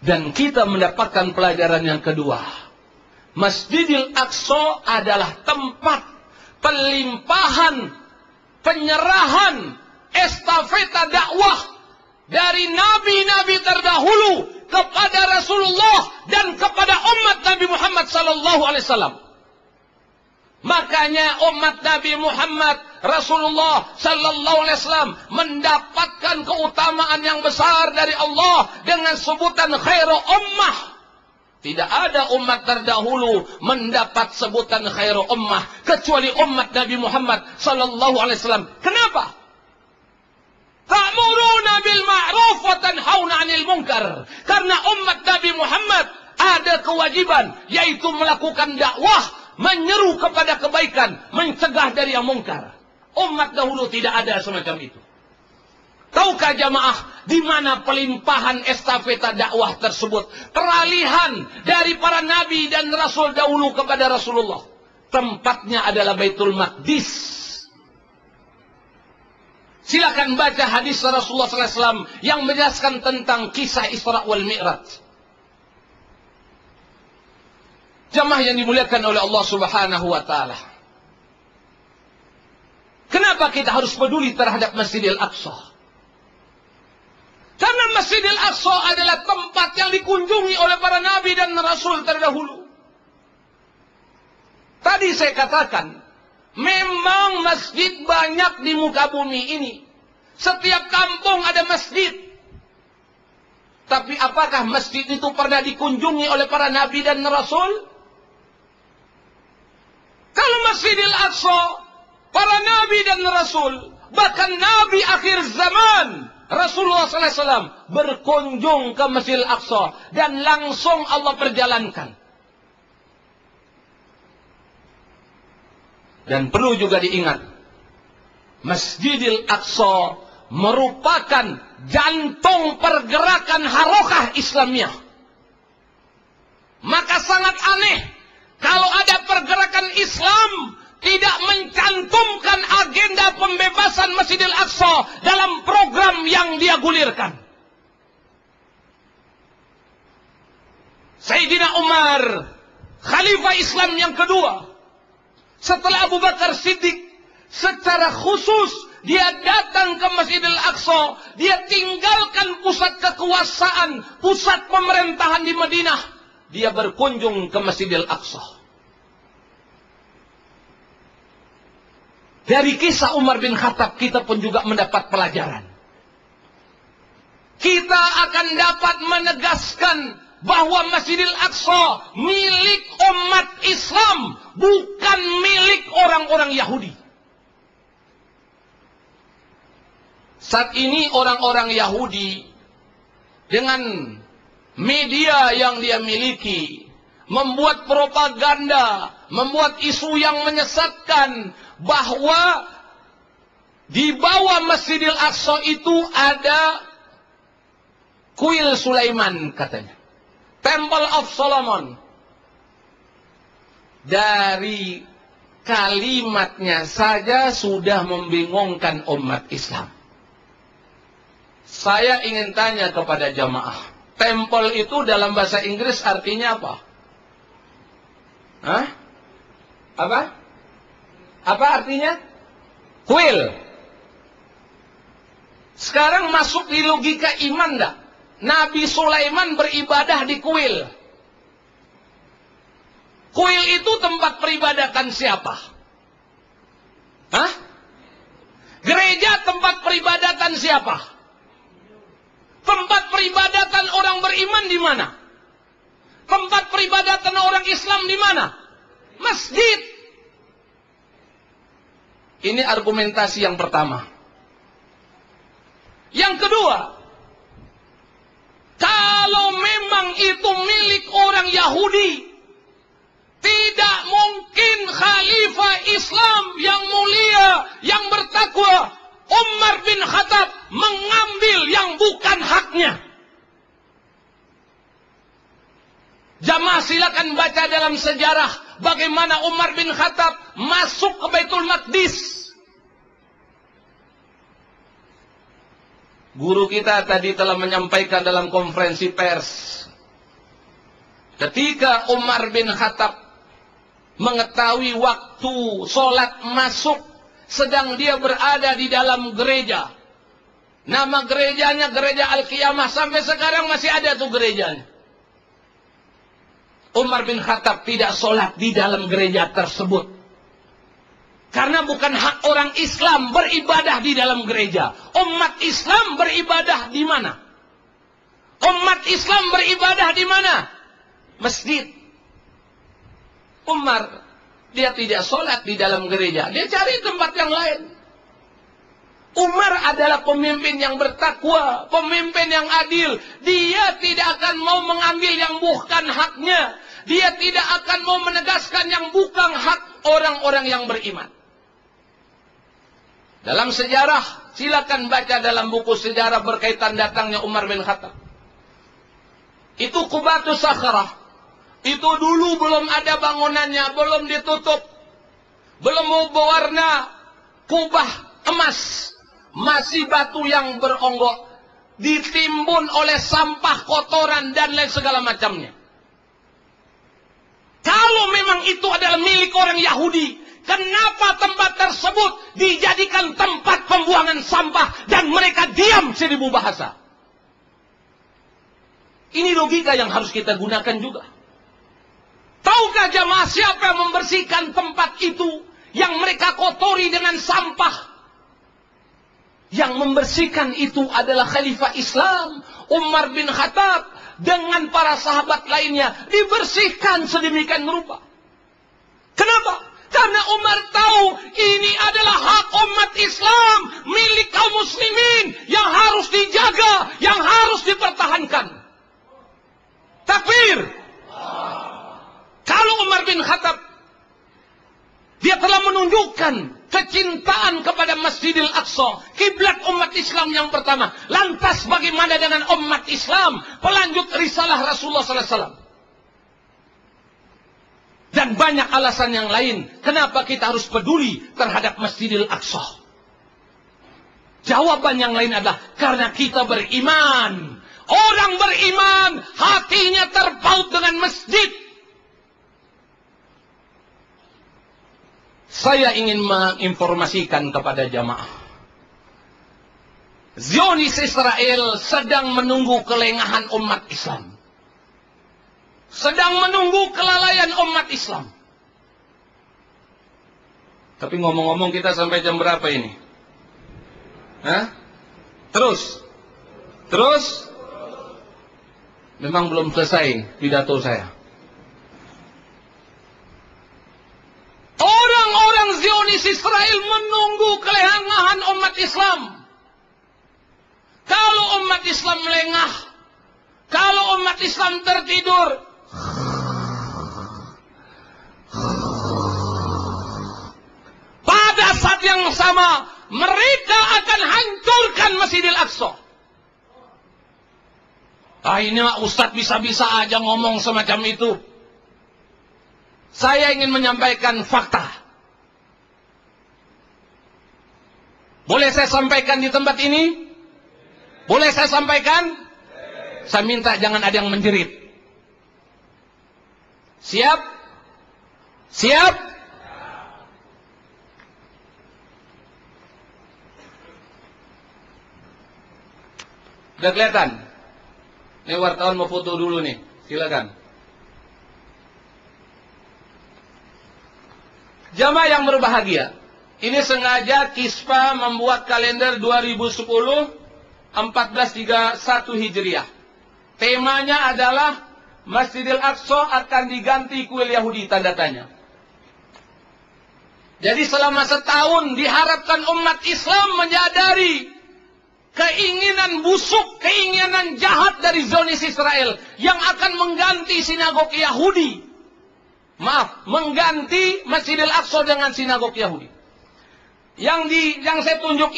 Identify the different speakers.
Speaker 1: Dan kita mendapatkan pelajaran yang kedua. Masjidil Aqsa adalah tempat pelimpahan, penyerahan, estafeta dakwah dari nabi-nabi terdahulu kepada Rasulullah dan kepada umat Nabi Muhammad sallallahu alaihi wasallam. Makanya umat Nabi Muhammad Rasulullah sallallahu alaihi wasallam mendapatkan keutamaan yang besar dari Allah dengan sebutan khairu ummah. Tidak ada umat terdahulu mendapat sebutan khairu ummah kecuali umat Nabi Muhammad sallallahu alaihi wasallam. Kenapa? Ta'muruna bil ma'ruf wa tanhauna 'anil munkar. Karena umat Nabi Muhammad ada kewajiban yaitu melakukan dakwah, menyeru kepada kebaikan, mencegah dari yang mungkar. Umat dahulu tidak ada semacam itu. Tahukah jamaah di mana pelimpahan estafeta dakwah tersebut? Peralihan dari para nabi dan rasul dahulu kepada Rasulullah. Tempatnya adalah Baitul Maqdis. Silakan baca hadis Rasulullah SAW yang menjelaskan tentang kisah Isra wal Mi'raj. Jamaah yang dimuliakan oleh Allah Subhanahu wa taala. Kenapa kita harus peduli terhadap Masjidil Aqsa? Karena Masjidil Aqsa adalah tempat yang dikunjungi oleh para nabi dan rasul terdahulu. Tadi saya katakan, memang masjid banyak di muka bumi ini. Setiap kampung ada masjid. Tapi apakah masjid itu pernah dikunjungi oleh para nabi dan rasul? Kalau Masjidil Aqsa, para nabi dan rasul, bahkan nabi akhir zaman, Rasulullah SAW berkunjung ke Masjidil Aqsa dan langsung Allah perjalankan. Dan perlu juga diingat, Masjidil Aqsa merupakan jantung pergerakan harokah Islamiyah. Maka sangat aneh kalau ada pergerakan Islam tidak mencantumkan agenda pembebasan Masjidil Aqsa dalam program yang dia gulirkan. Sayyidina Umar, Khalifah Islam yang kedua, setelah Abu Bakar Siddiq, secara khusus dia datang ke Masjidil Aqsa. Dia tinggalkan pusat kekuasaan, pusat pemerintahan di Madinah. Dia berkunjung ke Masjidil Aqsa. Dari kisah Umar bin Khattab kita pun juga mendapat pelajaran. Kita akan dapat menegaskan bahwa Masjidil Aqsa milik umat Islam, bukan milik orang-orang Yahudi. Saat ini orang-orang Yahudi dengan media yang dia miliki membuat propaganda, membuat isu yang menyesatkan bahwa di bawah Masjidil Aqsa itu ada kuil Sulaiman katanya. Temple of Solomon. Dari kalimatnya saja sudah membingungkan umat Islam. Saya ingin tanya kepada jamaah, temple itu dalam bahasa Inggris artinya apa? Hah? Apa? Apa artinya? Kuil. Sekarang masuk di logika iman enggak? Nabi Sulaiman beribadah di kuil. Kuil itu tempat peribadatan siapa? Hah? Gereja tempat peribadatan siapa? Tempat peribadatan orang beriman di mana? Tempat peribadatan orang Islam di mana? Masjid. Ini argumentasi yang pertama. Yang kedua, kalau memang itu milik orang Yahudi, tidak mungkin Khalifah Islam yang mulia, yang bertakwa, Umar bin Khattab mengambil yang bukan haknya. Jamaah silakan baca dalam sejarah bagaimana Umar bin Khattab masuk ke Baitul Maqdis. Guru kita tadi telah menyampaikan dalam konferensi pers Ketika Umar bin Khattab mengetahui waktu sholat masuk, sedang dia berada di dalam gereja. Nama gerejanya Gereja Al-Qiyamah. Sampai sekarang masih ada tuh gerejanya. Umar bin Khattab tidak sholat di dalam gereja tersebut. Karena bukan hak orang Islam beribadah di dalam gereja. Umat Islam beribadah di mana? Umat Islam beribadah di mana? Masjid. Umar, dia tidak sholat di dalam gereja. Dia cari tempat yang lain. Umar adalah pemimpin yang bertakwa, pemimpin yang adil. Dia tidak akan mau mengambil yang bukan haknya. Dia tidak akan mau menegaskan yang bukan hak orang-orang yang beriman. Dalam sejarah, silakan baca dalam buku sejarah berkaitan datangnya Umar bin Khattab. Itu Qubatus Sakhrah. Itu dulu belum ada bangunannya, belum ditutup. Belum berwarna kubah emas. Masih batu yang beronggok. Ditimbun oleh sampah, kotoran, dan lain segala macamnya. Kalau memang itu adalah milik orang Yahudi, kenapa tempat tersebut dijadikan tempat pembuangan sampah dan mereka diam 1000 bahasa? Ini logika yang harus kita gunakan juga. Tahukah jamaah siapa yang membersihkan tempat itu yang mereka kotori dengan sampah? Yang membersihkan itu adalah Khalifah Islam Umar bin Khattab dengan para sahabat lainnya. Dibersihkan sedemikian rupa. Kenapa? Karena Umar tahu ini adalah hak umat Islam, milik kaum muslimin yang harus dijaga, yang harus dipertahankan. Takbir. Kalau Umar bin Khattab, dia telah menunjukkan kecintaan kepada Masjidil Aqsa, kiblat umat Islam yang pertama. Lantas bagaimana dengan umat Islam, pelanjut risalah Rasulullah SAW? Dan banyak alasan yang lain, kenapa kita harus peduli terhadap Masjidil Aqsa. Jawaban yang lain adalah karena kita beriman. Orang beriman, hatinya terpaut dengan masjid. Saya ingin menginformasikan kepada jamaah. Zionis Israel sedang menunggu kelengahan umat Islam. Sedang menunggu kelalaian umat Islam. Tapi ngomong-ngomong kita sampai jam berapa ini? Hah? Terus? Memang belum selesai pidato saya. Orang-orang Zionis Israel menunggu kelengahan umat Islam. Kalau umat Islam lengah, kalau umat Islam tertidur, pada saat yang sama mereka akan hancurkan Masjidil Aqsa. Ini Ustadz bisa-bisa aja ngomong semacam itu. Saya ingin menyampaikan fakta. Boleh saya sampaikan di tempat ini? Boleh saya sampaikan? Saya minta jangan ada yang menjerit. Siap? Siap? Udah kelihatan? Ini wartawan mau foto dulu nih. Silakan. Jamaah yang berbahagia, ini sengaja Kispa membuat kalender 2010 1431 Hijriah. Temanya adalah Masjidil Aqsa akan diganti kuil Yahudi, tanda tanya. Jadi selama setahun diharapkan umat Islam menyadari keinginan busuk, keinginan jahat dari Zionis Israel yang akan mengganti sinagog Yahudi. Mengganti Masjidil Aqsa dengan sinagog Yahudi. Yang saya tunjuk